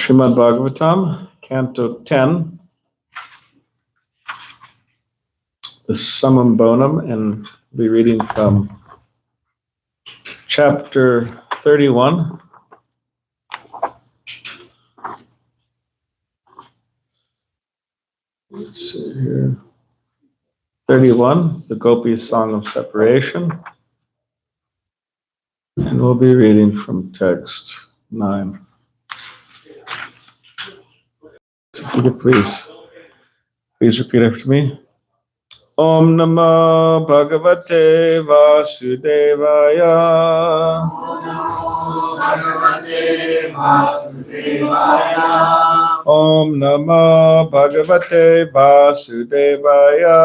Srimad Bhagavatam, Canto 10, the Summum Bonum, and we'll be reading from chapter 31. Let's see here. 31, the Gopi's Song of Separation. And we'll be reading from text 9. If you could please repeat after me. Om Namo Bhagavate Vasudevaya. Om Namo Bhagavate Vasudevaya. Om Namo Bhagavate Vasudevaya.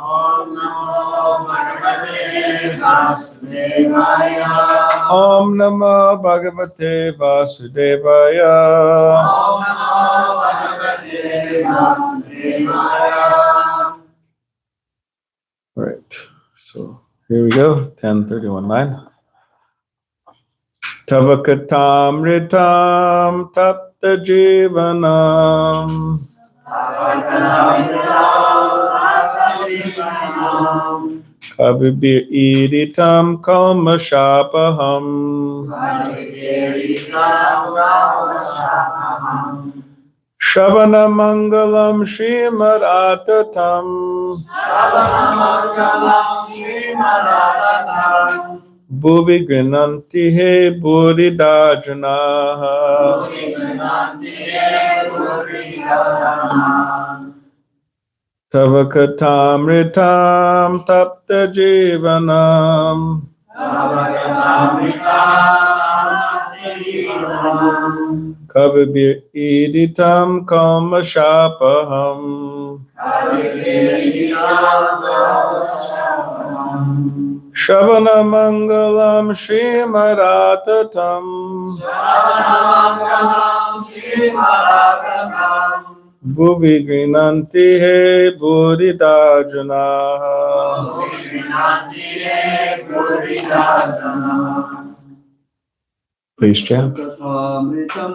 Om Namo Bhagavate Vasudevaya. Om Namo Bhagavate Vasudevaya. Om Namo Bhagavate Vasudevaya. All right, so here we go, 10:31:9. Tavakatamritam tapta jivanam. Kavibir iritam kalmashapaham. Shavana Mangalam Srimad-Atatam. Bhuvi Grinanti He Buddhidajanaha. Tavakatamritam tapta jivanam. Kavibir iditam kalmashapaham. Shavana Mangalam Srimad-Atatam. Bhuvi Grinanti He Buddhidajanaha. Please chant. Amritam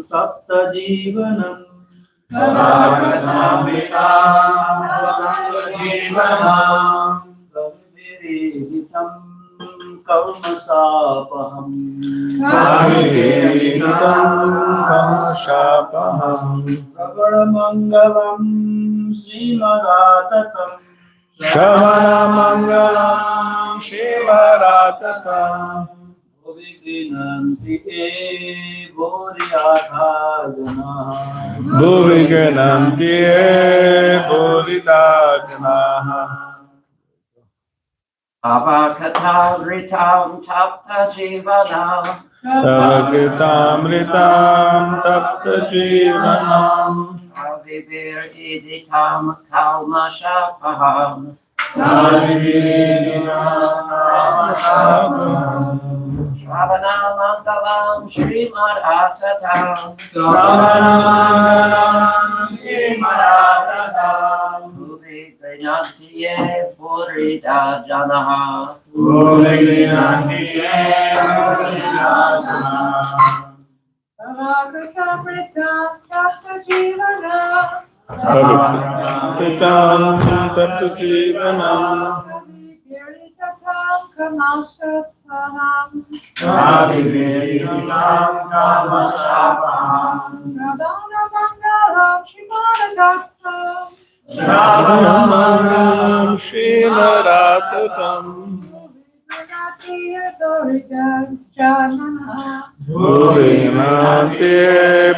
sapta jivanam. Kaviritam kalmasapaham. Sravanamangalam Srimad-Atatam. Shavana-mangalam Srimad-Atatam. Bhuvi Bodhiyatha-janaha. Bhuvi Grinanti Bodhidajanaha. Avakatamritam tapta jivanam. Tavakatamritam tapta jivanam. Kavibir iditam kalmashapaham. Sravanamangalam Srimad-Atatam. Bhuvi Grinanti Bodhidajanaha. Tavakatamritam tapta jivanam. Tavakatamritam tapta jivanam. Kavibir iditam kamasapaham. Bhagavatam kamasapaham. Radhana mangalam shimadatatam. Shavamangalam Srimad Bhuvinante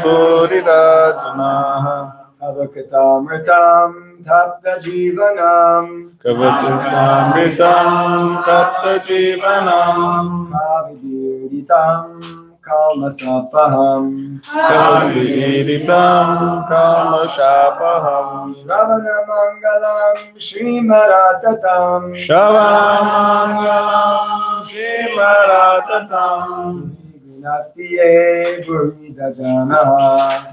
Bodhirajanaha Bhagavatamritam tapta jivanam. Kavachitamritam Tapta Jivanam Kavidiritam kalmasapaham. Kaviritam Kamashapaham Ravana mangalam Srimaratatam. Shavamangalam Srimad Vinatiye Buridajanaha.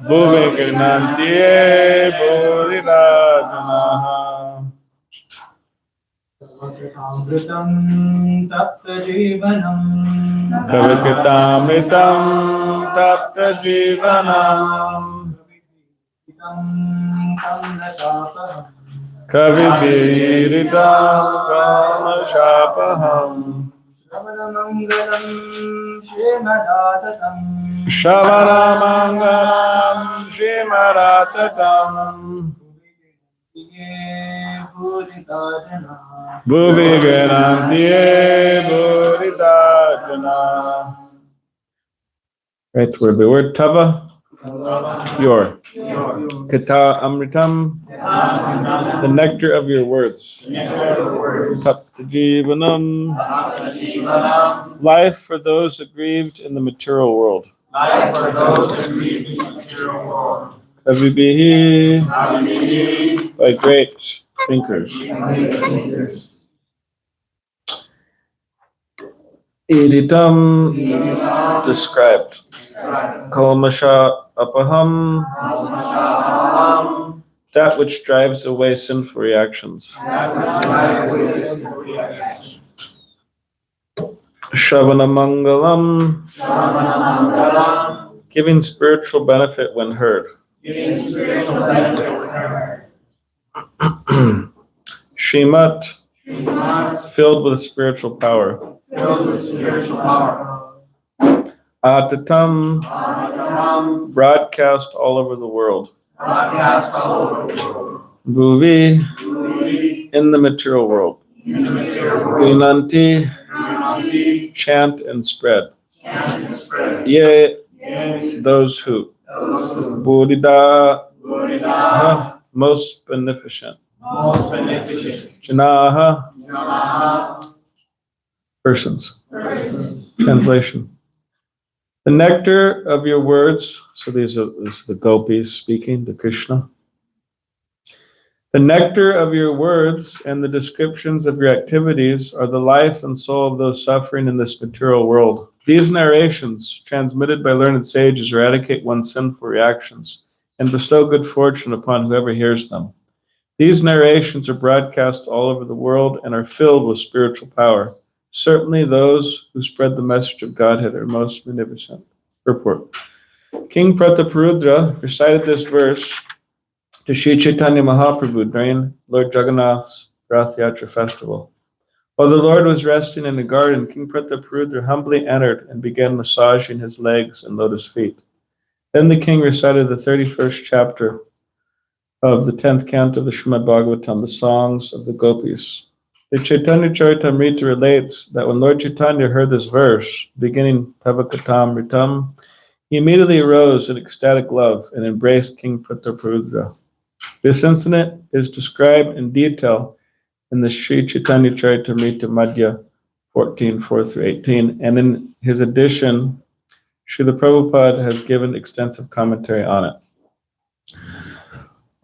Bhuvignantiye Bodhirajanaha Amritam tapta jivanam. Kavachitamritam Tapta Jivanam Kamlasapaham. Kavibiritam Kamashapaham Ravana mangalam Srimadatatam. Shavanamangalam Srimad Bhuvignantiye Bodhirajana. Right word. The word tava, your. Kata amritam, the nectar of your words. Tapta jivanam, life for those aggrieved in the material world. Kavibihi, by great thinkers. Iditam, described. Kalmasha apaham, that which drives away sinful reactions. Shravana mangalam, giving spiritual benefit when heard. Srimad, filled with spiritual power. Atatam, broadcast all over the world. Bhuvi, in the material world. Gunanti, chant and spread. Ye, those who. Bodhida, most beneficent. Janaha, persons. Translation. The nectar of your words, so this is the gopis speaking to Krishna. The nectar of your words and the descriptions of your activities are the life and soul of those suffering in this material world. These narrations, transmitted by learned sages, eradicate one's sinful reactions and bestow good fortune upon whoever hears them. These narrations are broadcast all over the world and are filled with spiritual power. Certainly those who spread the message of Godhead are most magnificent. Purport. King Prataparudra recited this verse to Sri Chaitanya Mahaprabhu during Lord Jagannath's Rath Yatra festival. While the Lord was resting in the garden, King Prataparudra humbly entered and began massaging his legs and lotus feet. Then the king recited the 31st chapter of the 10th canto of the Srimad Bhagavatam, the songs of the gopis. The Chaitanya Charitamrita relates that when Lord Chaitanya heard this verse, beginning Tavakatam Ritam, he immediately arose in ecstatic love and embraced King Prataparudra. This incident is described in detail in the Sri Chaitanya Charitamrita Madhya 14:4-18, and in his edition, Srila Prabhupada has given extensive commentary on it.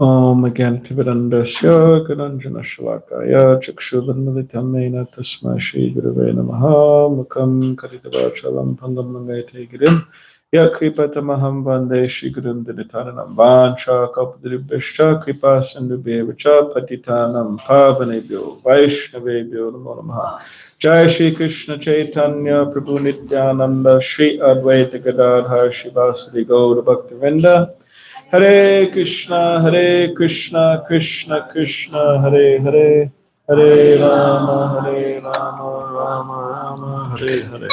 Om Agyantivedandasya Gadanjana Shalakaya Chakshuvannalitam Mena Tasma Shri Gurave Namaha Mukam Karitavachalam Pangam Langayate Girim Yakripatamaham Vande Shri Gurun Dinitanam Vancha Kalpadribhishcha Kripa Sindhubhyevacha Patitanam Pavanebhyo Vaishnavebhyo Namo Namaha. Jai Shri Krishna Chaitanya Prabhu Nityananda Shri Advaita Gadadhar Shivasadi Gaura Bhaktivinoda Hare Krishna Krishna Krishna Hare Hare Hare Rama, Hare Rama, Rama Rama, Hare Hare.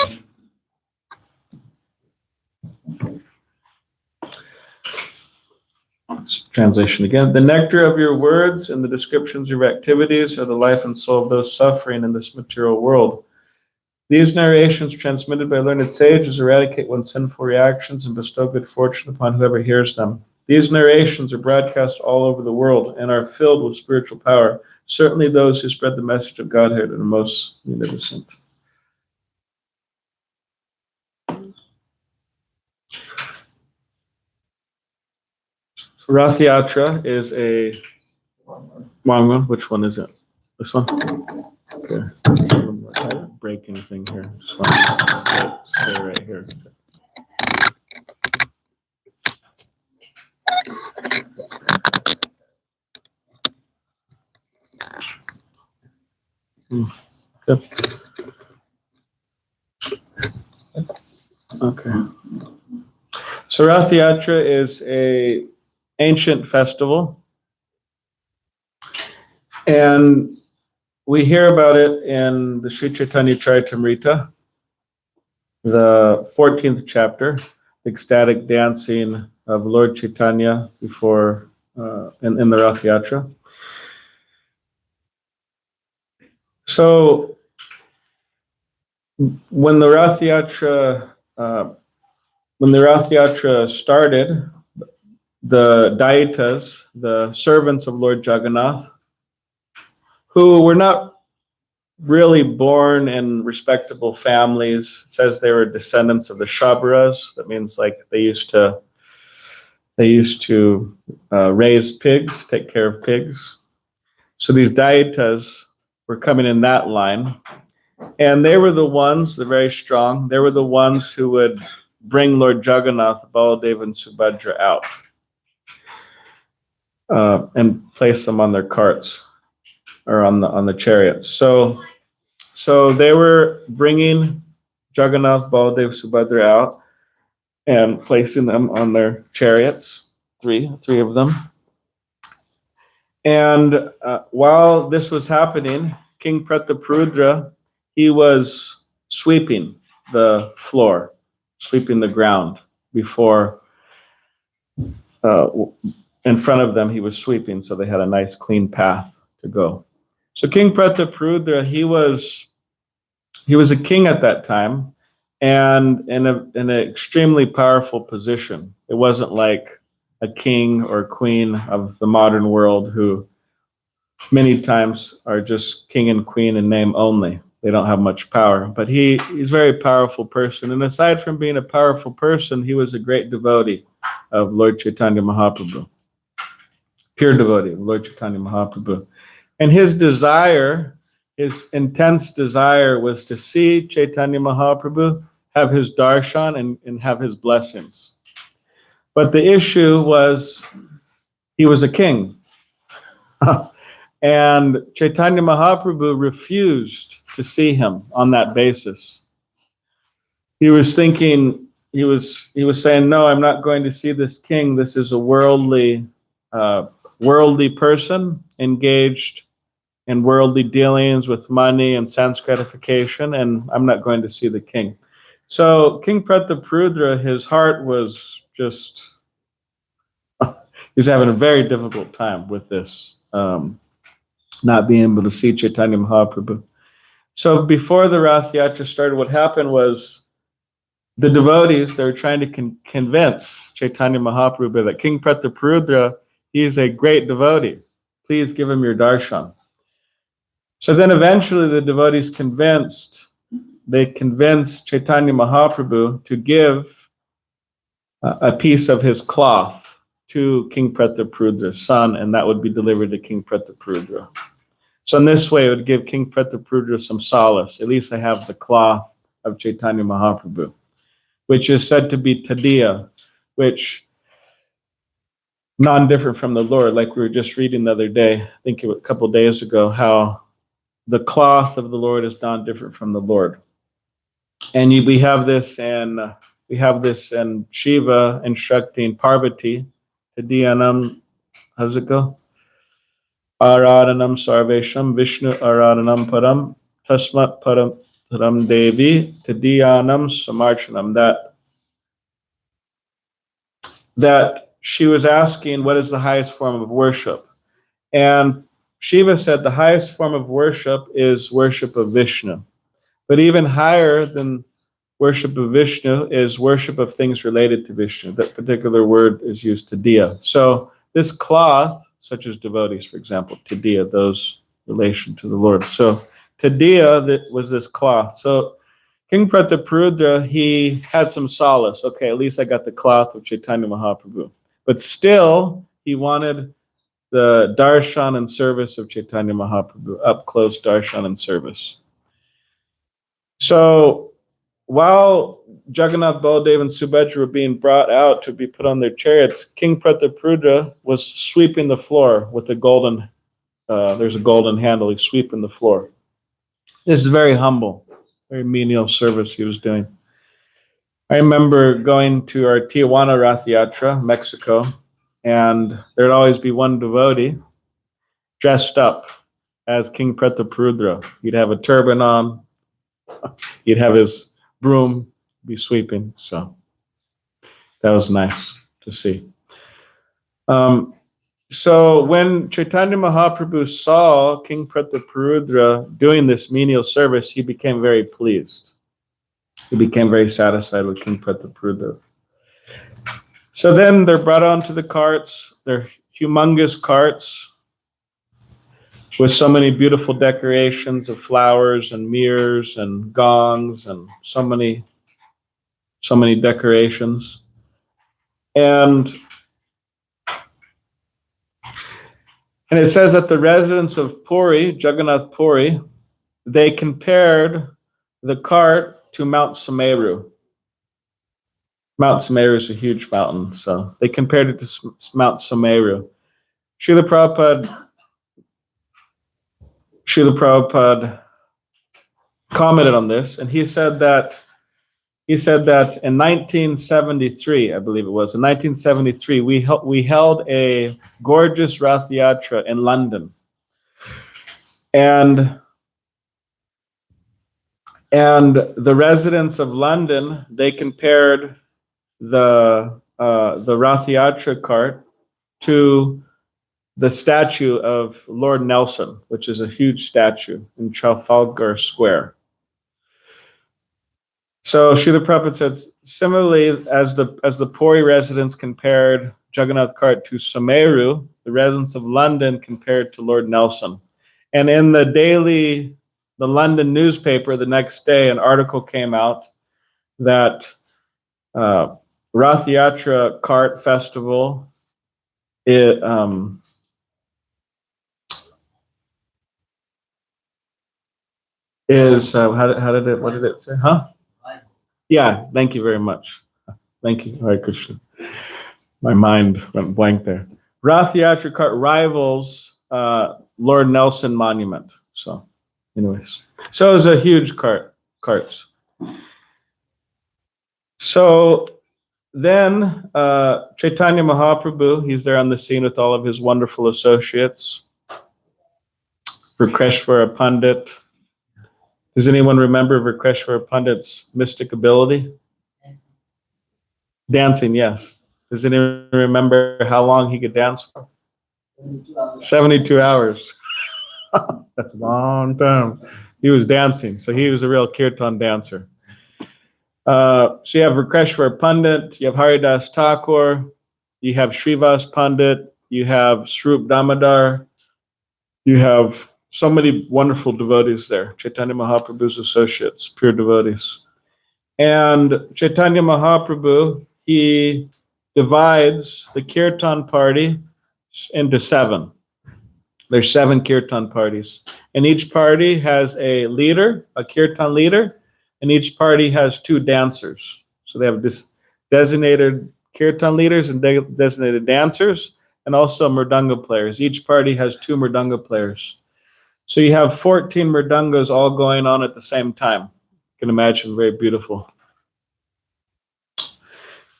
Translation again. The nectar of your words and the descriptions of your activities are the life and soul of those suffering in this material world. These narrations transmitted by learned sages eradicate one's sinful reactions and bestow good fortune upon whoever hears them. These narrations are broadcast all over the world and are filled with spiritual power. Certainly those who spread the message of Godhead are most munificent. Rath Yatra is a long one. Which one is it? This one? Okay. I didn't break anything here. Just want to stay right here. Good. Okay. So Rath Yatra is a ancient festival, and we hear about it in the Sri Chaitanya Charitamrita, the 14th chapter, the ecstatic dancing of Lord Chaitanya before in the Rath Yatra. So when the Rath Yatra started, the Daitas, the servants of Lord Jagannath, who were not really born in respectable families, it says they were descendants of the Shabras. That means like they used to raise pigs, take care of pigs. So these Daitas were coming in that line, and they were the ones, they're very strong, they were the ones who would bring Lord Jagannath, Baladev, and Subhadra out and place them on their carts or on the chariots. So they were bringing Jagannath, Baladev, Subhadra out and placing them on their chariots, three of them. And while this was happening, King Prataparudra, he was sweeping the floor, sweeping the ground before, in front of them he was sweeping, so they had a nice clean path to go. So King Prataparudra, he was a king at that time, and in an extremely powerful position. It wasn't like a king or queen of the modern world who many times are just king and queen in name only. They don't have much power, but he's a very powerful person. And aside from being a powerful person, he was a great devotee of Lord Chaitanya Mahaprabhu, pure devotee of Lord Chaitanya Mahaprabhu. And his desire, his intense desire, was to see Chaitanya Mahaprabhu, have his darshan, and have his blessings. But the issue was he was a king. And Chaitanya Mahaprabhu refused to see him on that basis. He was thinking, he was saying, no, I'm not going to see this king. This is a worldly person engaged in worldly dealings with money and sense gratification, and I'm not going to see the king. So King Prataparudra, his heart was just, he's having a very difficult time with this, not being able to see Chaitanya Mahaprabhu. So before the Rath Yatra started, what happened was the devotees, they were trying to convince Chaitanya Mahaprabhu that King Prataparudra, he's a great devotee. Please give him your darshan. So then eventually the devotees convinced Chaitanya Mahaprabhu to give a piece of his cloth to King Prataparudra's son, and that would be delivered to King Prataparudra. So in this way, it would give King Prataparudra some solace. At least I have the cloth of Chaitanya Mahaprabhu, which is said to be Tadiya, which non-different from the Lord, like we were just reading the other day, I think a couple days ago, how the cloth of the Lord is non-different from the Lord. And we have this in Shiva instructing Parvati, Tadiyanam, how's it go? Aradhanam Sarvesham Vishnu Aradhanam Param Tasmat Param Devi Tadiyanam Samarchanam. That she was asking, what is the highest form of worship? And Shiva said the highest form of worship is worship of Vishnu. But even higher than worship of Vishnu is worship of things related to Vishnu. That particular word is used Tadiya. So this cloth, such as devotees, for example, Tadiya, those relation to the Lord. So Tadiya that was this cloth. So King Prataparudra, he had some solace. Okay, at least I got the cloth of Chaitanya Mahaprabhu. But still, he wanted the darshan and service of Chaitanya Mahaprabhu, up close darshan and service. So while Jagannath, Baladev, and Subhadra were being brought out to be put on their chariots, King Prataparudra was sweeping the floor with a golden, there's a golden handle, he's sweeping the floor. This is very humble, very menial service he was doing. I remember going to our Tijuana Rath Yatra, Mexico, and there'd always be one devotee dressed up as King Prataparudra. He'd have a turban on, he'd have his broom, be sweeping. So that was nice to see. So when Chaitanya Mahaprabhu saw King Prataparudra doing this menial service, he became very pleased. He became very satisfied with King Prataparudra. So then they're brought onto the carts. They're humongous carts with so many beautiful decorations of flowers and mirrors and gongs and so many decorations. And it says that the residents of Puri, Jagannath Puri, they compared the cart to Mount Sumeru. Mount Sumeru is a huge mountain, so they compared it to Mount Sumeru. Srila Prabhupada commented on this, and he said that in 1973, I believe it was, in 1973, we held a gorgeous Rath Yatra in London. And the residents of London, they compared the Rath Yatra cart to the statue of Lord Nelson, which is a huge statue in Trafalgar Square. So Srila Prabhupada says, similarly, as the Puri residents compared Jagannath cart to Sumeru, the residents of London compared to Lord Nelson. And in the London newspaper the next day, an article came out that Rath Yatra Cart Festival is what did it say? Huh? Yeah, thank you very much. Thank you, Hare Krishna. My mind went blank there. Rath Yatra Cart rivals Lord Nelson Monument. So, anyways, so it was a huge carts. So then Chaitanya Mahaprabhu, he's there on the scene with all of his wonderful associates. Vrikeshvara Pandit. Does anyone remember Vrikeshvara Pandit's mystic ability? Dancing, yes. Does anyone remember how long he could dance for? 72 hours. That's a long time. He was dancing, so he was a real kirtan dancer. So you have Vrikeshvara Pandit, you have Haridas Thakur, you have Srivas Pandit, you have Swarup Damodar, you have so many wonderful devotees there, Chaitanya Mahaprabhu's associates, pure devotees. And Chaitanya Mahaprabhu, he divides the kirtan party into 7. There's 7 kirtan parties. And each party has a leader, a kirtan leader, and each party has 2 dancers. So they have this designated kirtan leaders and designated dancers, and also mridanga players. Each party has 2 mridanga players. So you have 14 mridangas all going on at the same time. You can imagine, very beautiful.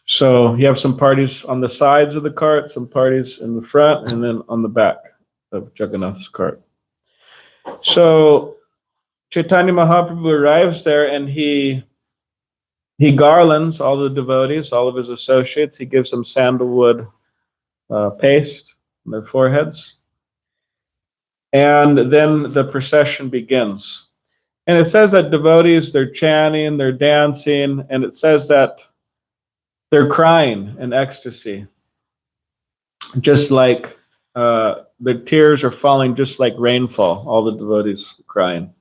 So you have some parties on the sides of the cart, some parties in the front, and then on the back of Jagannath's cart. So Chaitanya Mahaprabhu arrives there and he garlands all the devotees, all of his associates. He gives them sandalwood paste on their foreheads. And then the procession begins. And it says that devotees, they're chanting, they're dancing, and it says that they're crying in ecstasy. Just like the tears are falling just like rainfall, all the devotees crying.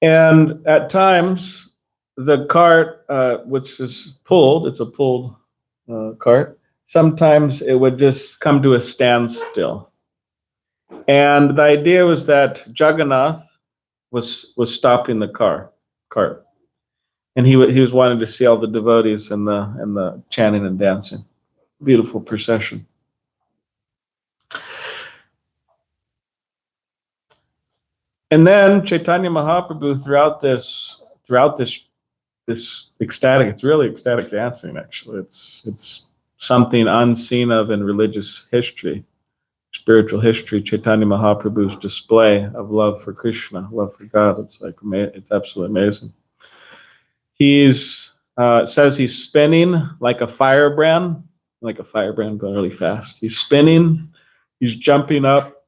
And at times, the cart, which is pulled, it's a pulled cart, sometimes it would just come to a standstill. And the idea was that Jagannath was stopping the cart. And he was wanting to see all the devotees and the chanting and dancing. Beautiful procession. And then Chaitanya Mahaprabhu throughout this ecstatic, it's really ecstatic dancing actually. It's something unseen of in religious history, spiritual history. Chaitanya Mahaprabhu's display of love for Krishna, love for God. It's absolutely amazing. It says he's spinning like a firebrand going really fast. He's spinning, he's jumping up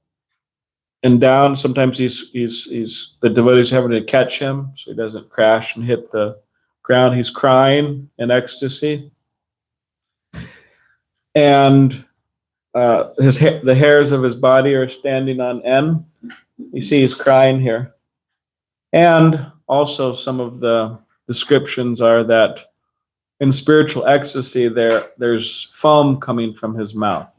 and down. Sometimes the devotees having to catch him so he doesn't crash and hit the ground. He's crying in ecstasy. And the hairs of his body are standing on end. You see he's crying here. And also some of the descriptions are that in spiritual ecstasy, there's foam coming from his mouth.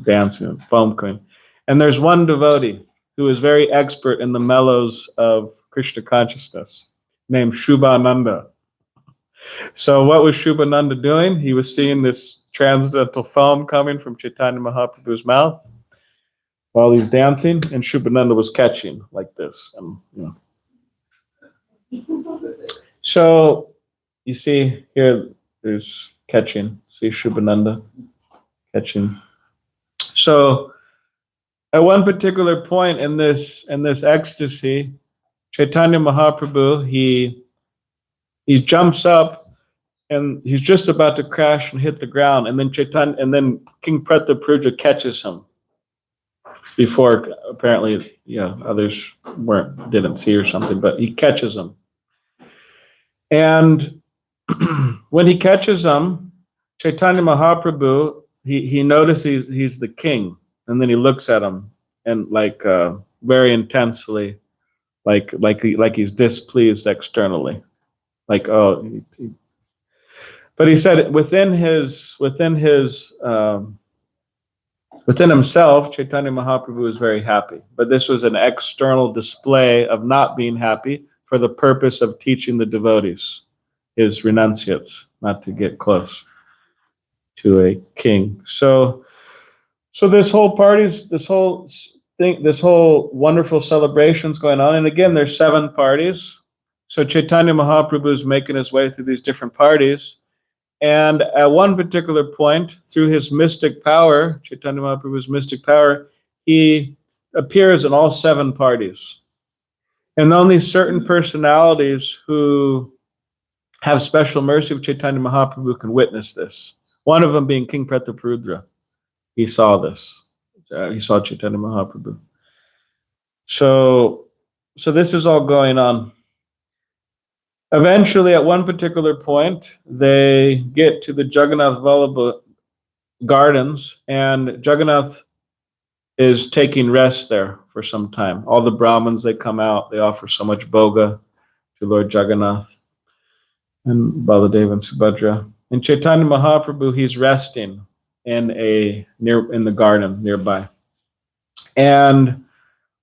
Dancing, foam coming. And there's one devotee who is very expert in the mellows of Krishna consciousness, named Shubhananda. So what was Shubhananda doing? He was seeing this transcendental foam coming from Chaitanya Mahaprabhu's mouth while he's dancing, and Shubhananda was catching like this. So you see here, there's catching. See Shubhananda catching. So at one particular point in this ecstasy, Chaitanya Mahaprabhu, he jumps up and he's just about to crash and hit the ground, and then King Prataparudra catches him before apparently others didn't see or something, but he catches him. And when he catches him, Chaitanya Mahaprabhu, he notices he's the king, and then he looks at him and very intensely, like he's displeased externally, but he said within himself, Chaitanya Mahaprabhu was very happy, but this was an external display of not being happy for the purpose of teaching the devotees, his renunciates, not to get close to a king. So this whole wonderful celebration's going on. And again, there's 7 parties. So Chaitanya Mahaprabhu is making his way through these different parties. And at one particular point, through his mystic power, Chaitanya Mahaprabhu's mystic power, he appears in all 7 parties. And only certain personalities who have special mercy of Chaitanya Mahaprabhu can witness this. One of them being King Prataparudra. He saw this. He saw Chaitanya Mahaprabhu. So this is all going on. Eventually, at one particular point, they get to the Jagannath Vallabha gardens, and Jagannath is taking rest there for some time. All the Brahmins, they come out, they offer so much bhoga to Lord Jagannath and Baladeva and Subhadra. And Chaitanya Mahaprabhu, he's resting in the garden nearby. And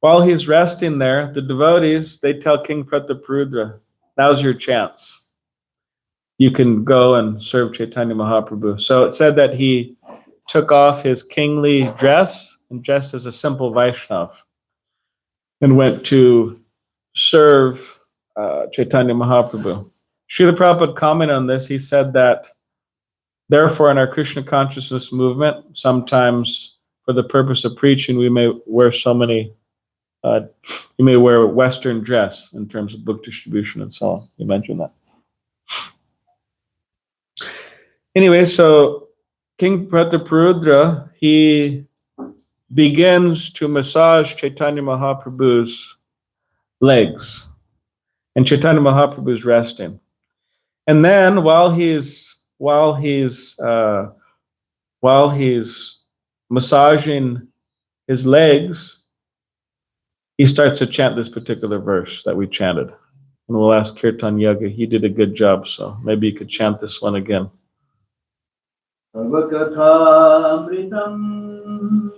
while he's resting there, the devotees, they tell King Prataparudra, now's your chance. You can go and serve Chaitanya Mahaprabhu. So it said that he took off his kingly dress and dressed as a simple Vaishnava and went to serve Chaitanya Mahaprabhu. Srila Prabhupada commented on this. He said that, therefore, in our Krishna consciousness movement, sometimes for the purpose of preaching, we may wear so many, you may wear Western dress in terms of book distribution and so on. You mentioned that. Anyway, so King Prataparudra, he begins to massage Chaitanya Mahaprabhu's legs. And Chaitanya Mahaprabhu is resting. And then while he's massaging his legs, he starts to chant this particular verse that we chanted. And we'll ask Kirtan Yoga. He did a good job, so maybe you could chant this one again. Avakathamritam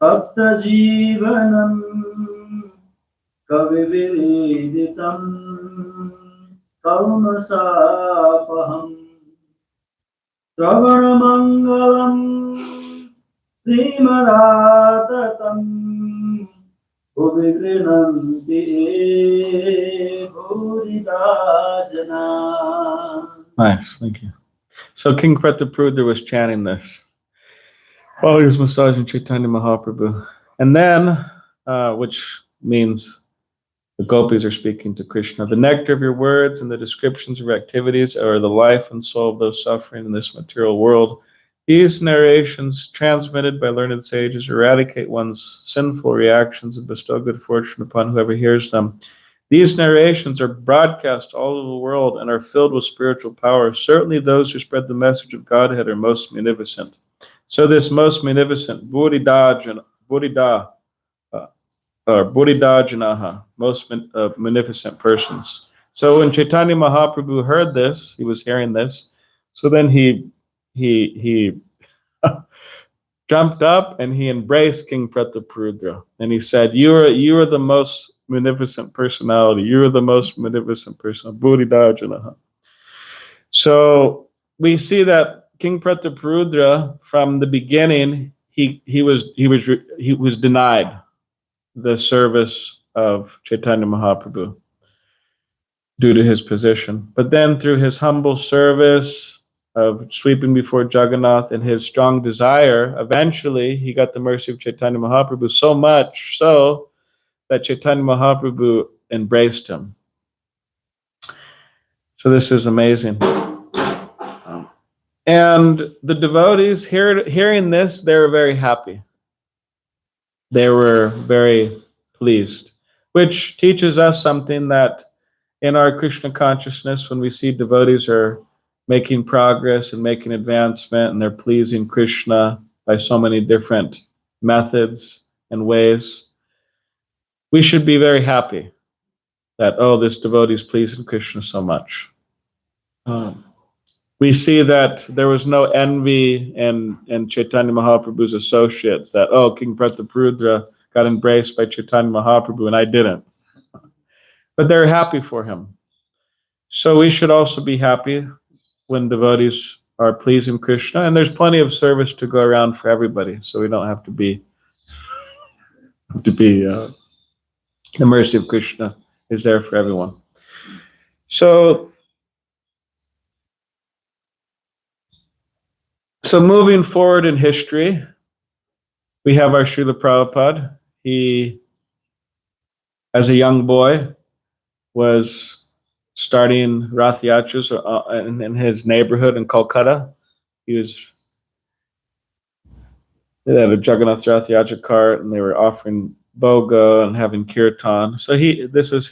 Bhakta Jivanam Kavividitam Kalmasapaham Sravanamangalam Srimadatam Ubhigrinanti Bhuridajana. Nice, thank you. So King Prataparudra was chanting this while he was massaging Chaitanya Mahaprabhu. And then, which means the gopis are speaking to Krishna. The nectar of your words and the descriptions of your activities are the life and soul of those suffering in this material world. These narrations, transmitted by learned sages, eradicate one's sinful reactions and bestow good fortune upon whoever hears them. These narrations are broadcast all over the world and are filled with spiritual power. Certainly those who spread the message of Godhead are most munificent. So this most munificent, Bodhidajanaha, most munificent persons. So when Chaitanya Mahaprabhu heard this, he was hearing this, so then he jumped up and he embraced King Prataparudra. And he said, you are the most magnificent personality. You are the most magnificent person. Bodhidajanaha. So we see that King Prataparudra, from the beginning, he was denied the service of Chaitanya Mahaprabhu due to his position. But then through his humble service of sweeping before Jagannath and his strong desire, eventually he got the mercy of Chaitanya Mahaprabhu, so much so that Chaitanya Mahaprabhu embraced him. So this is amazing. And the devotees, hearing this, they were very happy. They were very pleased, which teaches us something, that in our Krishna consciousness, when we see devotees are making progress and making advancement and they're pleasing Krishna by so many different methods and ways, we should be very happy that, oh, this devotee is pleasing Krishna so much. We see that there was no envy in Chaitanya Mahaprabhu's associates, that, oh, King Prataparudra got embraced by Chaitanya Mahaprabhu and I didn't. But they're happy for him. So we should also be happy when devotees are pleasing Krishna. And there's plenty of service to go around for everybody, so we don't have to be the mercy of Krishna is there for everyone. So moving forward in history, we have our Srila Prabhupada. He, as a young boy, was starting Rath Yatras in his neighborhood in Kolkata. They had a Jagannath Rath Yatra cart, and they were offering boga and having kirtan. So this was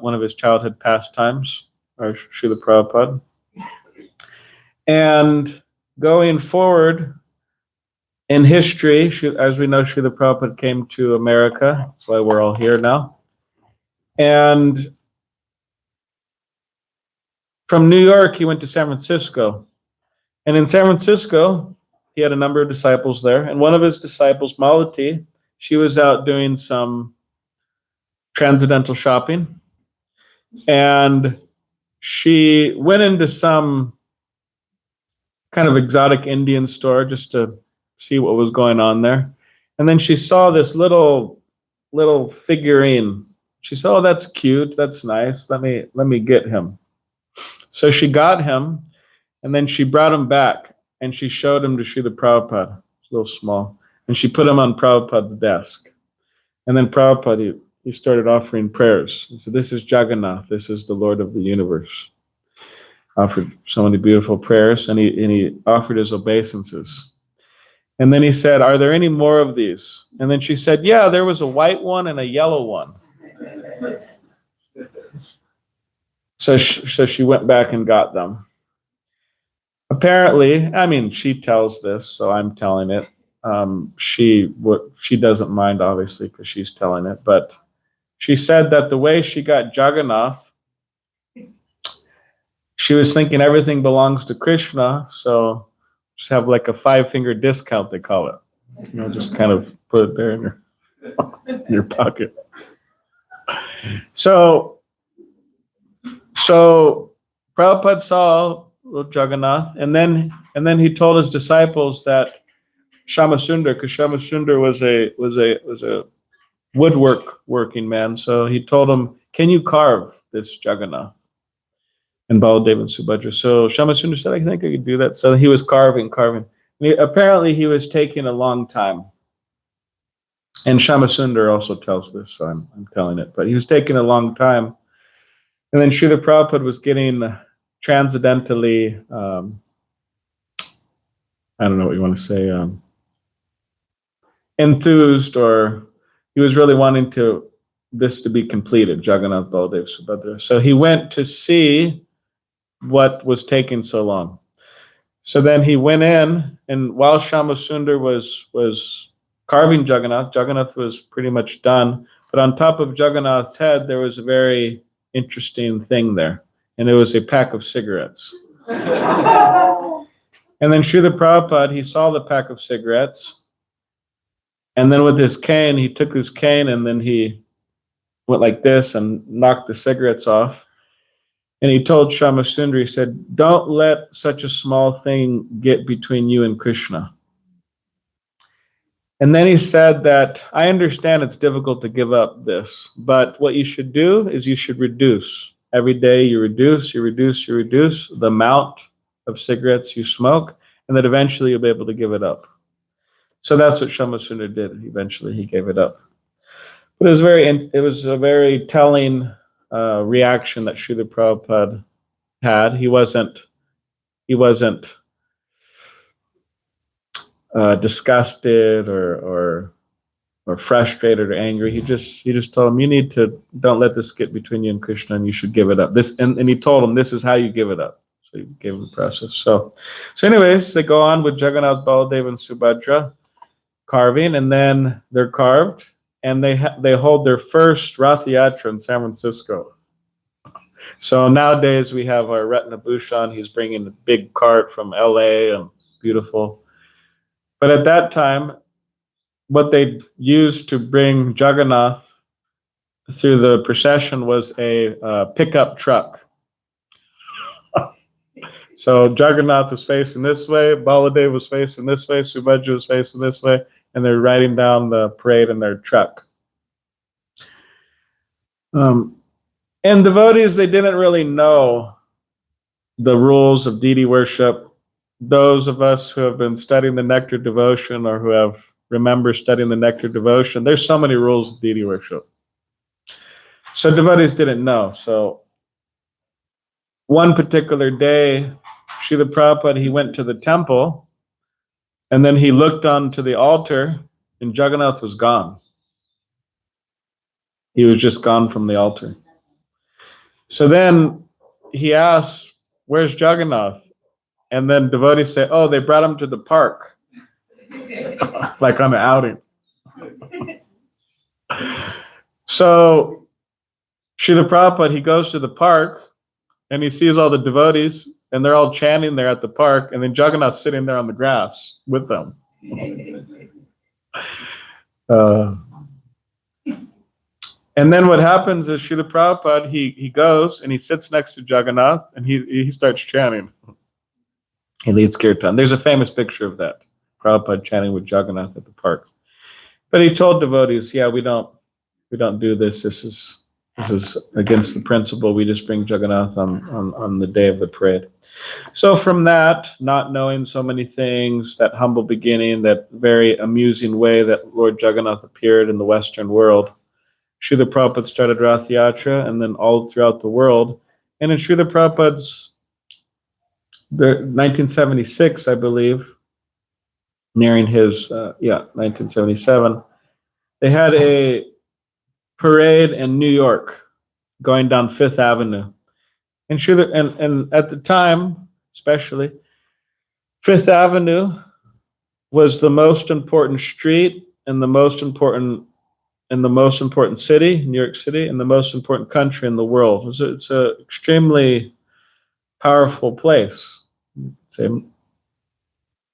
one of his childhood pastimes, our Srila Prabhupada. And going forward in history, as we know, Srila Prabhupada came to America. That's why we're all here now. And from New York, he went to San Francisco. And in San Francisco, he had a number of disciples there. And one of his disciples, Malati, she was out doing some transcendental shopping. And she went into some kind of exotic Indian store just to see what was going on there. And then she saw this little figurine. She said, oh, that's cute. That's nice. Let me get him. So she got him, and then she brought him back, and she showed him to Srila Prabhupada. It's a little small. And she put them on Prabhupada's desk. And then Prabhupada, he started offering prayers. He said, this is Jagannath. This is the Lord of the universe. Offered so many beautiful prayers, and he offered his obeisances. And then he said, are there any more of these? And then she said, yeah, there was a white one and a yellow one. So she went back and got them. Apparently, I mean, she tells this, so I'm telling it. She doesn't mind, obviously, because she's telling it. But she said that the way she got Jagannath, she was thinking everything belongs to Krishna, so just have like a 5-finger discount, they call it. You know, just kind of put it there in your pocket. So Prabhupada saw Jagannath, and then he told his disciples that Shamasundar, because Shamasundar was a working man, so he told him, can you carve this Jagannath? And Baladev and Subhadra. So Shamasundar said, I think I could do that. So he was carving. Apparently he was taking a long time. And Shamasundar also tells this, so I'm telling it. But he was taking a long time. And then Srila Prabhupada was getting transcendentally, I don't know what you want to say, enthused, or he was really wanting this to be completed, Jagannath, Baladev, Subhadra. So he went to see what was taking so long. So then he went in, and while Shamasundar was carving Jagannath was pretty much done. But on top of Jagannath's head, there was a very interesting thing there, and it was a pack of cigarettes. And then Srila Prabhupada, he saw the pack of cigarettes, and then with his cane, he took his cane, and then he went like this and knocked the cigarettes off. And he told Shamasundar, he said, don't let such a small thing get between you and Krishna. And then he said that, I understand it's difficult to give up this, but what you should do is you should reduce. Every day you reduce the amount of cigarettes you smoke, and that eventually you'll be able to give it up. So that's what Shamasundar did. Eventually he gave it up. But it was a very telling reaction that Srila Prabhupada had. He wasn't disgusted or frustrated or angry. He just told him, don't let this get between you and Krishna, and you should give it up. And he told him, this is how you give it up. So he gave him the process. So anyways, they go on with Jagannath, Baladev, and Subhadra carving, and then they're carved. And they hold their first Rath Yatra in San Francisco. So nowadays we have our Ratna Bhushan. He's bringing a big cart from LA, and beautiful. But at that time, what they used to bring Jagannath through the procession was a pickup truck. So Jagannath was facing this way, Baladev was facing this way, Subhadra was facing this way, and they're riding down the parade in their truck. And devotees, they didn't really know the rules of deity worship. Those of us who have been studying the Nectar Devotion, or who remember studying the Nectar Devotion, there's so many rules of deity worship. So devotees didn't know. So one particular day, Srila Prabhupada, he went to the temple, and then he looked onto the altar, and Jagannath was gone. He was just gone from the altar. So then he asked, where's Jagannath? And then devotees say, oh, they brought him to the park. Like on an outing. So Srila Prabhupada, he goes to the park, and he sees all the devotees, and they're all chanting there at the park, and then Jagannath's sitting there on the grass with them. And then what happens is Srila Prabhupada, he goes and he sits next to Jagannath, and he starts chanting. He leads kirtan. There's a famous picture of that, Prabhupada chanting with Jagannath at the park. But he told devotees, yeah, we don't do this. This is This is against the principle. We just bring Jagannath on the day of the parade. So from that, not knowing so many things, that humble beginning, that very amusing way that Lord Jagannath appeared in the Western world, Srila Prabhupada started Rath Yatra, and then all throughout the world. And in Srila Prabhupada's 1976, I believe, nearing his 1977, they had a parade in New York going down Fifth Avenue. And at the time, especially, Fifth Avenue was the most important street and the most important city, New York City, and the most important country in the world. It's an extremely powerful place, say,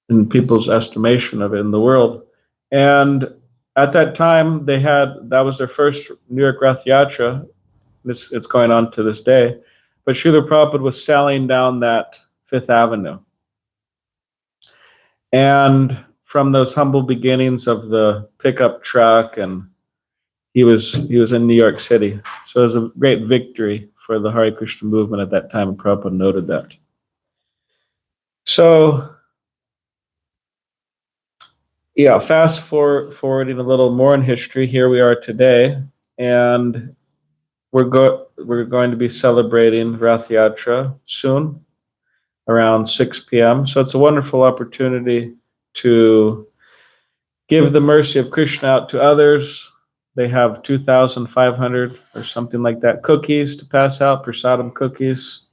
in people's estimation of it in the world. And at that time, that was their first New York Rath Yatra. It's going on to this day. But Srila Prabhupada was sailing down that Fifth Avenue. And from those humble beginnings of the pickup truck, and he was in New York City. So it was a great victory for the Hare Krishna movement at that time, and Prabhupada noted that. So, yeah, fast forwarding a little more in history, here we are today, and we're going to be celebrating Rath Yatra soon, around 6 p.m. So it's a wonderful opportunity to give the mercy of Krishna out to others. They have 2,500 or something like that cookies to pass out, prasadam cookies.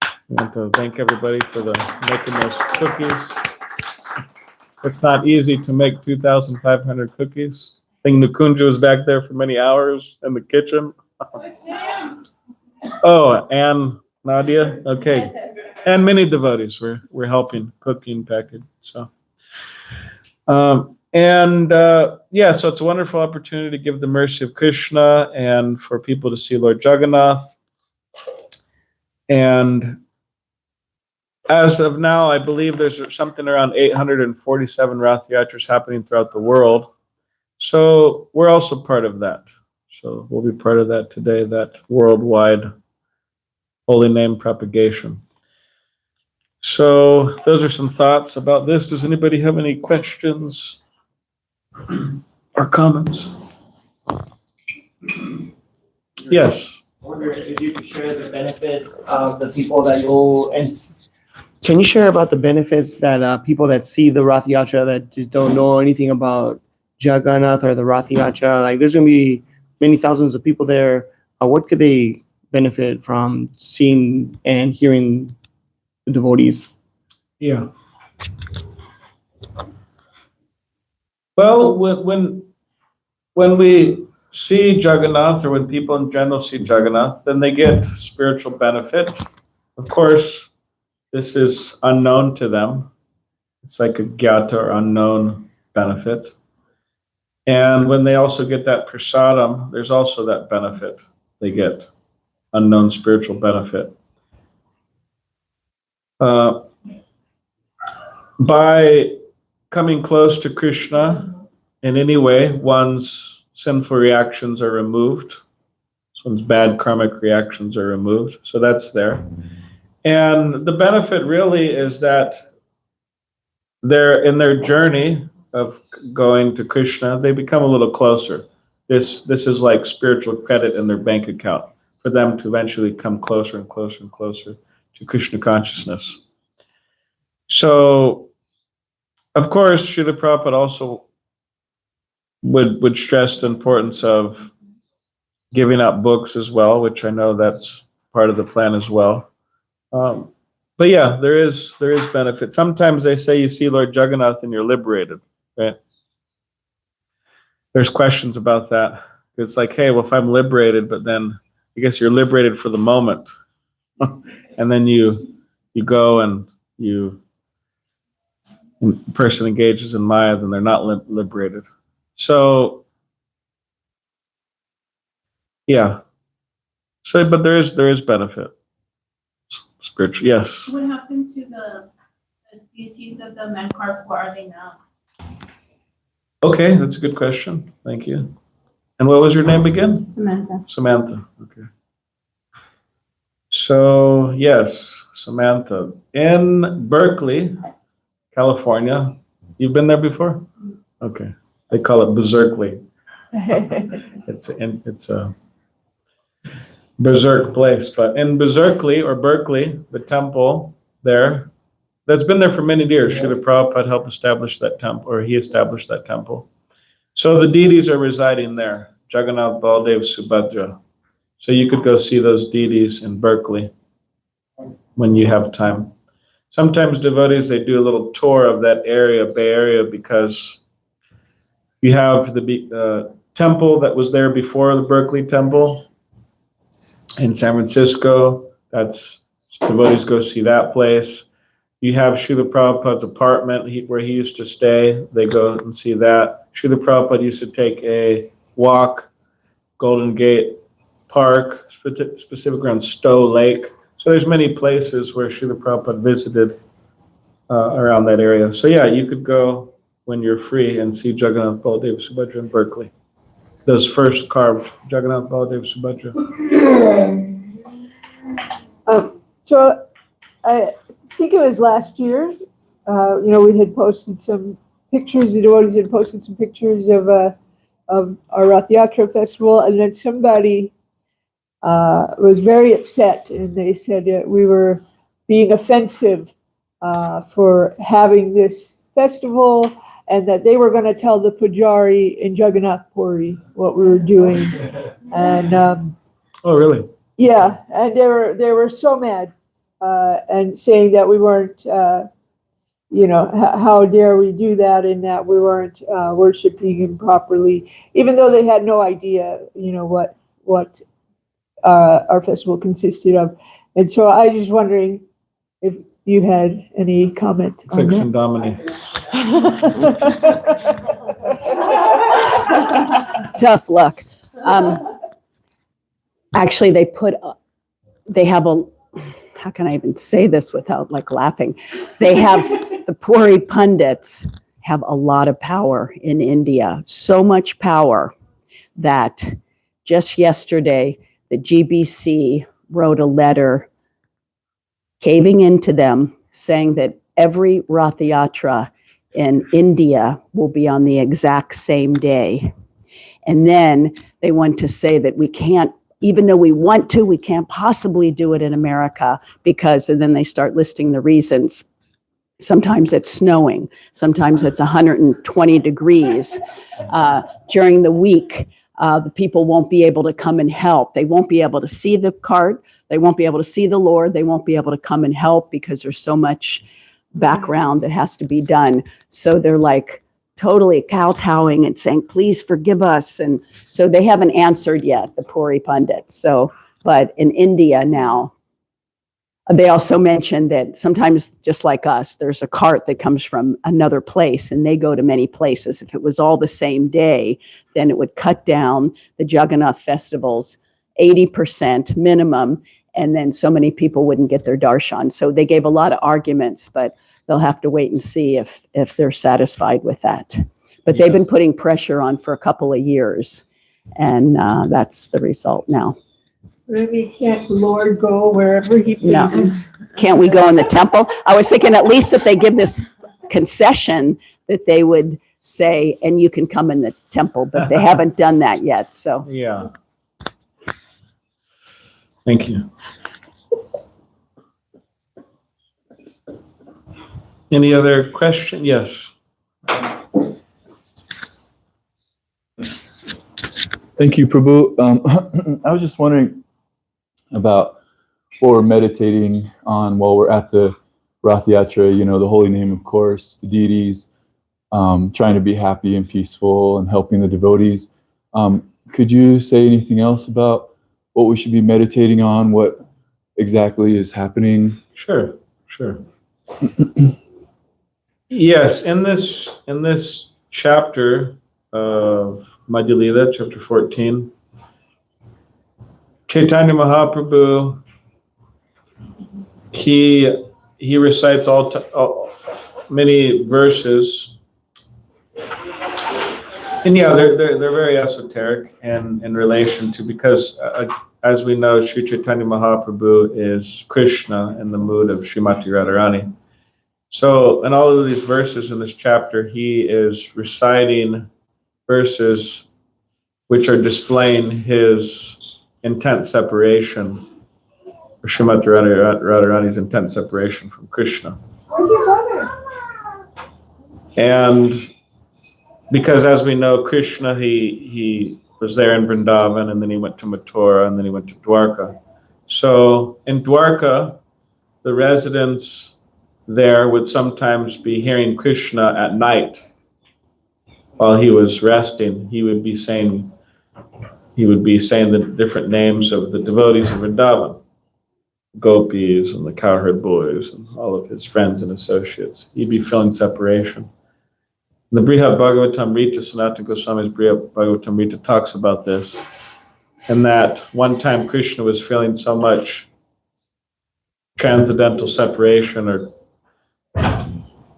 I want to thank everybody for making those cookies. It's not easy to make 2,500 cookies. I think Nukunja was back there for many hours in the kitchen. Oh, and Nadia? Okay. And many devotees were helping cooking package. So, so it's a wonderful opportunity to give the mercy of Krishna and for people to see Lord Jagannath. And as of now, I believe there's something around 847 Rath Yatras happening throughout the world. So we're also part of that. So we'll be part of that today, that worldwide holy name propagation. So those are some thoughts about this. Does anybody have any questions or comments? Yes. I wonder if you could share the benefits of the people that go and can you share about the benefits that people that see the Rath Yatra that just don't know anything about Jagannath or the Rath Yatra? Like, there's going to be many thousands of people there. What could they benefit from seeing and hearing the devotees? Yeah. Well, when we see Jagannath, or when people in general see Jagannath, then they get spiritual benefit. Of course, this is unknown to them. It's like a gyata or unknown benefit. And when they also get that prasadam, there's also that benefit. They get unknown spiritual benefit. By coming close to Krishna in any way, one's sinful reactions are removed. One's bad karmic reactions are removed. So that's there. And the benefit really is that they're in their journey of going to Krishna, they become a little closer. This is like spiritual credit in their bank account for them to eventually come closer and closer and closer to Krishna consciousness. So, of course, Srila Prabhupada also would stress the importance of giving out books as well, which I know that's part of the plan as well. But yeah, there is benefit. Sometimes they say you see Lord Jagannath and you're liberated, right? There's questions about that. It's like, hey, well, if I'm liberated, but then I guess you're liberated for the moment. And then you go and the person engages in Maya, then they're not liberated. So, yeah. So, but there is benefit. Spiritual, yes. What happened to the deities of the Mankarp? Where are they now? Okay, that's a good question. Thank you. And what was your name again? Samantha. Samantha. Okay. So, yes, Samantha. In Berkeley, California. You've been there before? Okay. They call it Berserkly. It's a berserk place. But in Berserkly or Berkeley, the temple there, that's been there for many years. Srila Prabhupada helped establish that temple, or he established that temple. So the deities are residing there. Jagannath, Baldev, Subhadra. So you could go see those deities in Berkeley when you have time. Sometimes devotees, they do a little tour of that area, Bay Area, because you have the temple that was there before the Berkeley temple in San Francisco. That's devotees go see that place. You have Srila Prabhupada's apartment where he used to stay. They go and see that. Srila Prabhupada used to take a walk, Golden Gate Park, specifically on Stowe Lake. So there's many places where Srila Prabhupada visited around that area. So yeah, you could go when you're free and see Jagannath, Baldev, Subhadra in Berkeley. Those first carved Jagannath, Baldev, Subhadra. So I think it was last year, we had posted some pictures, the devotees had posted some pictures of our Rath Yatra festival, and then somebody was very upset, and they said that we were being offensive for having this festival, and that they were going to tell the Pujari in Jagannath Puri what we were doing. And Oh, really? yeah, and they were so mad and saying that we weren't, how dare we do that, and that we weren't worshiping him properly, even though they had no idea, what our festival consisted of. And so I was just wondering if you had any comment It's on like that. Sandamani. Tough luck. Actually, they have a, how can I even say this without like laughing? They have, the Puri pundits have a lot of power in India, so much power that just yesterday, the GBC wrote a letter caving into them, saying that every Rath Yatra in India will be on the exact same day. And then they want to say that we can't, even though we want to, we can't possibly do it in America because, and then they start listing the reasons. Sometimes it's snowing, sometimes it's 120 degrees. During the week, the people won't be able to come and help. They won't be able to see the cart. They won't be able to see the Lord. They won't be able to come and help because there's so much background that has to be done. So they're like totally kowtowing and saying, please forgive us. And so they haven't answered yet, the Puri pundits. So, but in India now, they also mentioned that sometimes, just like us, there's a cart that comes from another place and they go to many places. If it was all the same day, then it would cut down the Jagannath festivals 80% minimum, and then so many people wouldn't get their darshan. So they gave a lot of arguments, but they'll have to wait and see if they're satisfied with that. But they've been putting pressure on for a couple of years, and that's the result now. Maybe can't the Lord go wherever he No. pleases? Can't we go in the temple? I was thinking at least if they give this concession that they would say, and you can come in the temple, but they haven't done that yet, so. Yeah. Thank you. Any other question? Yes. Thank you, Prabhu. I was just wondering about what we're meditating on while we're at the Rath Yatra, the holy name, of course, the deities, trying to be happy and peaceful and helping the devotees. Could you say anything else about what we should be meditating on, what exactly is happening? Sure. Yes, in this chapter of Madhya Lila, chapter 14, Chaitanya Mahaprabhu, he recites many verses And yeah, they're very esoteric in relation to, because as we know, Sri Chaitanya Mahaprabhu is Krishna in the mood of Srimati Radharani. So in all of these verses in this chapter, he is reciting verses which are displaying his intense separation, or Srimati Radharani's intense separation from Krishna. And because as we know, Krishna, he was there in Vrindavan, and then he went to Mathura, and then he went to Dwarka. So in Dwarka, the residents there would sometimes be hearing Krishna at night while he was resting. He would be saying the different names of the devotees of Vrindavan, gopis and the cowherd boys and all of his friends and associates. He'd be feeling separation. The Brihad Bhagavatam Rita, Sanatana Goswami's Brihad Bhagavatam Rita talks about this, and that one time Krishna was feeling so much transcendental separation or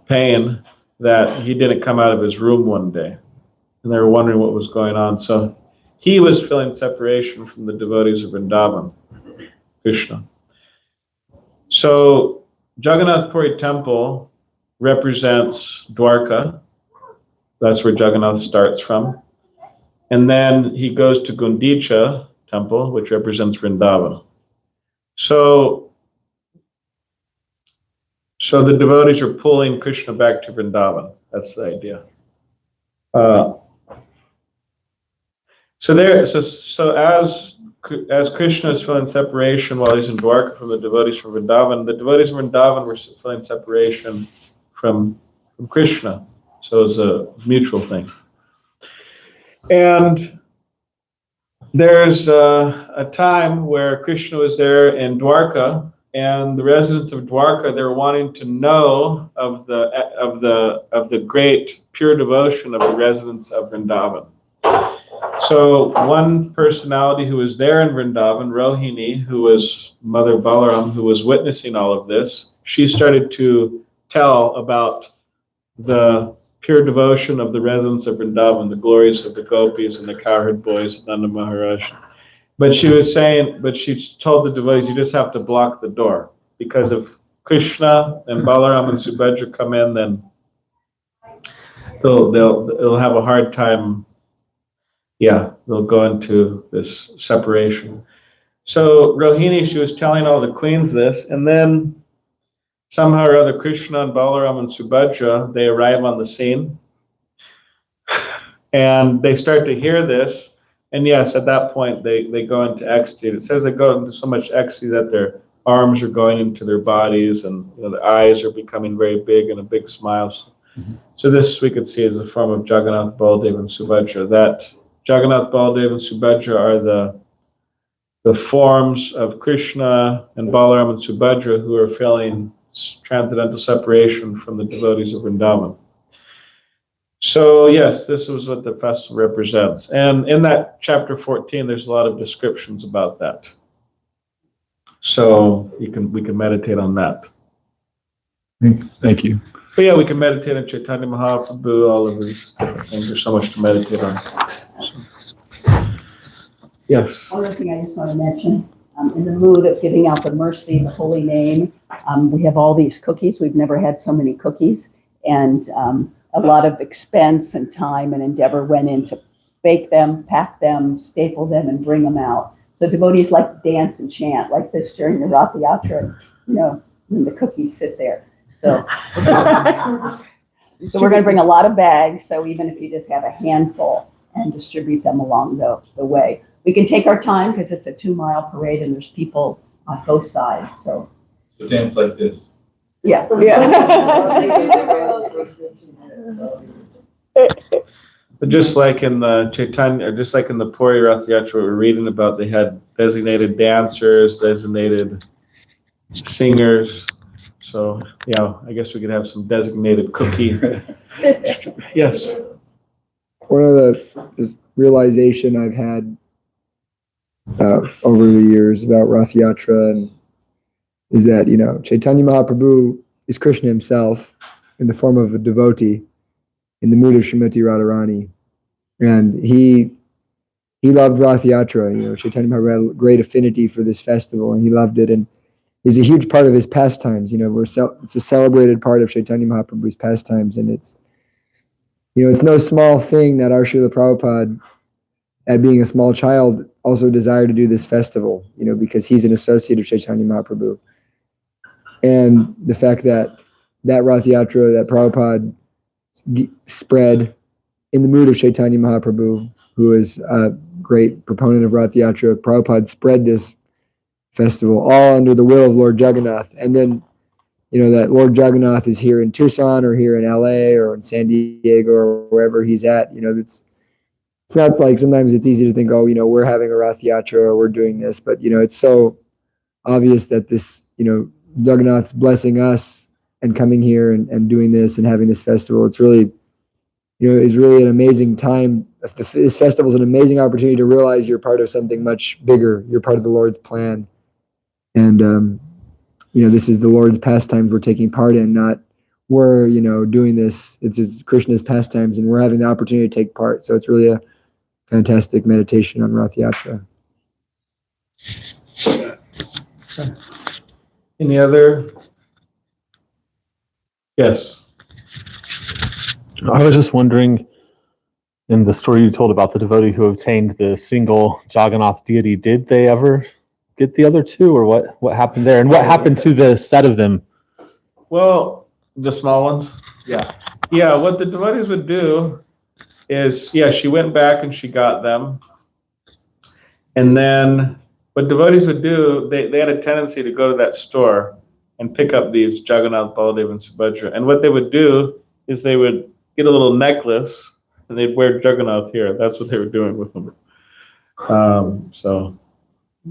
pain that he didn't come out of his room one day, and they were wondering what was going on. So he was feeling separation from the devotees of Vrindavan, Krishna. So Jagannath Puri Temple represents Dwarka. That's where Jagannath starts from. And then he goes to Gundicha Temple, which represents Vrindavan. So the devotees are pulling Krishna back to Vrindavan. That's the idea. So as Krishna is feeling separation while he's in Dwarka from the devotees from Vrindavan, the devotees of Vrindavan were feeling separation from Krishna. So it's a mutual thing. And there's a time where Krishna was there in Dwarka, and the residents of Dwarka, they're wanting to know of the great pure devotion of the residents of Vrindavan. So one personality who was there in Vrindavan, Rohini, who was Mother Balaram, who was witnessing all of this, she started to tell about the pure devotion of the residents of Vrindavan, the glories of the gopis and the cowherd boys of Nanda Maharaj. But she told the devotees, you just have to block the door, because if Krishna and Balaram and Subhadra come in, then they'll have a hard time. Yeah, they'll go into this separation. So Rohini, she was telling all the queens this, and then somehow or other, Krishna and Balaram and Subhadra, they arrive on the scene, and they start to hear this. And yes, at that point, they go into ecstasy. It says they go into so much ecstasy that their arms are going into their bodies, and their eyes are becoming very big and a big smile. So this we could see as a form of Jagannath, Baladev, and Subhadra. That Jagannath, Baladev, and Subhadra are the forms of Krishna and Balaram and Subhadra who are feeling transcendental separation from the devotees of Vrindavan. So yes, this was what the festival represents. And in that chapter 14, there's a lot of descriptions about that. So we can meditate on that. Thank you. But yeah, we can meditate on Chaitanya Mahaprabhu, all of these different things. There's so much to meditate on. So, yes. One other thing I just want to mention, in the mood of giving out the mercy, the holy name, we have all these cookies. We've never had so many cookies, and a lot of expense and time and endeavor went into bake them, pack them, staple them, and bring them out. So devotees like to dance and chant like this during the Rath Yatra, when the cookies sit there. So, so we're going to bring a lot of bags. So even if you just have a handful and distribute them along the way. We can take our time because it's a 2-mile parade and there's people on both sides. So dance like this. yeah. But just like in the Chaitanya, or just like in the Puri Rath Yatra we're reading about, they had designated dancers, designated singers. So, I guess we could have some designated cookie. Yes. One of the realization I've had over the years about Rath Yatra and is that, Chaitanya Mahaprabhu is Krishna himself in the form of a devotee in the mood of Srimati Radharani. And he loved Rath Yatra. You know, Chaitanya Mahaprabhu had a great affinity for this festival, and he loved it. And it's a huge part of his pastimes. You know, it's a celebrated part of Chaitanya Mahaprabhu's pastimes, and it's, you know, it's no small thing that our Srila Prabhupada, at being a small child, also desired to do this festival, you know, because he's an associate of Chaitanya Mahaprabhu. And the fact that Rath Yatra, that Prabhupada spread in the mood of Chaitanya Mahaprabhu, who is a great proponent of Rath Yatra, Prabhupada spread this festival all under the will of Lord Jagannath. And then, you know, that Lord Jagannath is here in Tucson or here in LA or in San Diego or wherever he's at. You know, it's not like sometimes it's easy to think, oh, you know, we're having a Rath Yatra or we're doing this, but, you know, it's so obvious that this, you know, Jagannath's blessing us and coming here and doing this and having this festival. It's really, you know, it's really an amazing time. This festival is an amazing opportunity to realize you're part of something much bigger. You're part of the Lord's plan. And, you know, this is the Lord's pastimes we're taking part in, not we're, you know, doing this. It's Krishna's pastimes and we're having the opportunity to take part. So it's really a fantastic meditation on Rath Yatra. Any other? Yes. I was just wondering, in the story you told about the devotee who obtained the single Jagannath deity, did they ever get the other two, or what happened there? And what happened to the set of them? Well, the small ones? Yeah. Yeah, what the devotees would do is, yeah, she went back and she got them. And then what devotees would do, they had a tendency to go to that store and pick up these Jagannath, Baladev, and Subhadra. And what they would do is they would get a little necklace and they'd wear Jagannath here. That's what they were doing with them. So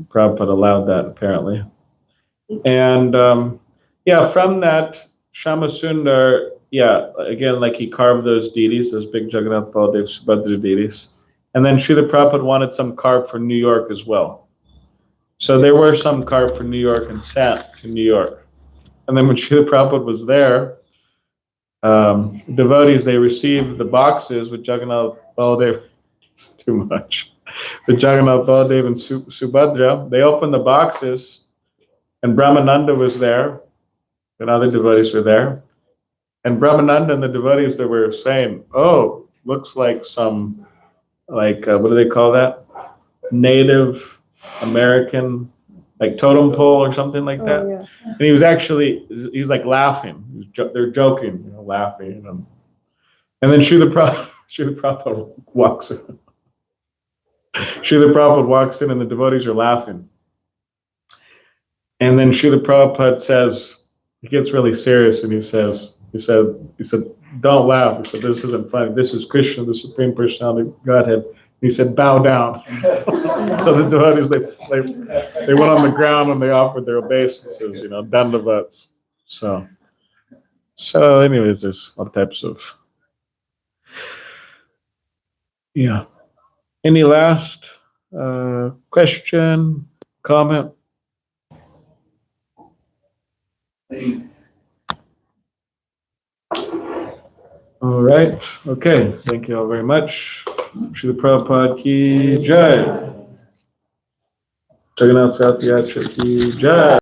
Prabhupada allowed that, apparently. And yeah, from that, Shama Sundar, yeah, again, like he carved those deities, those big Jagannath, Baladev, Subhadra deities. And then Srila Prabhupada wanted some carved for New York as well. So there were some carved for New York and sent to New York. And then when Srila Prabhupada was there, devotees, they received the boxes with Jagannath, Baladev, it's too much. The Jagannath, Baladev, and Subhadra. They opened the boxes, and Brahmananda was there, and other devotees were there. And Brahmananda and the devotees, they were saying, oh, looks like some, like, what do they call that? Native American, like totem pole or something like that. Oh, yeah. And he was actually, he was like laughing. They're joking, you know, laughing. And then Srila Prabhupada walks in. Srila Prabhupada walks in and the devotees are laughing. And then Srila Prabhupada says, he gets really serious and he said, don't laugh. He said, this isn't funny. This is Krishna, the Supreme Personality of Godhead. He said, bow down. So the devotees, they went on the ground and they offered their obeisances, you know, dandavats. So anyways, there's all types of, yeah. Any last question, comment? All right. Okay. Thank you all very much. Srila Prabhupada ki jai. Jagannath Rath Yatra ki jai.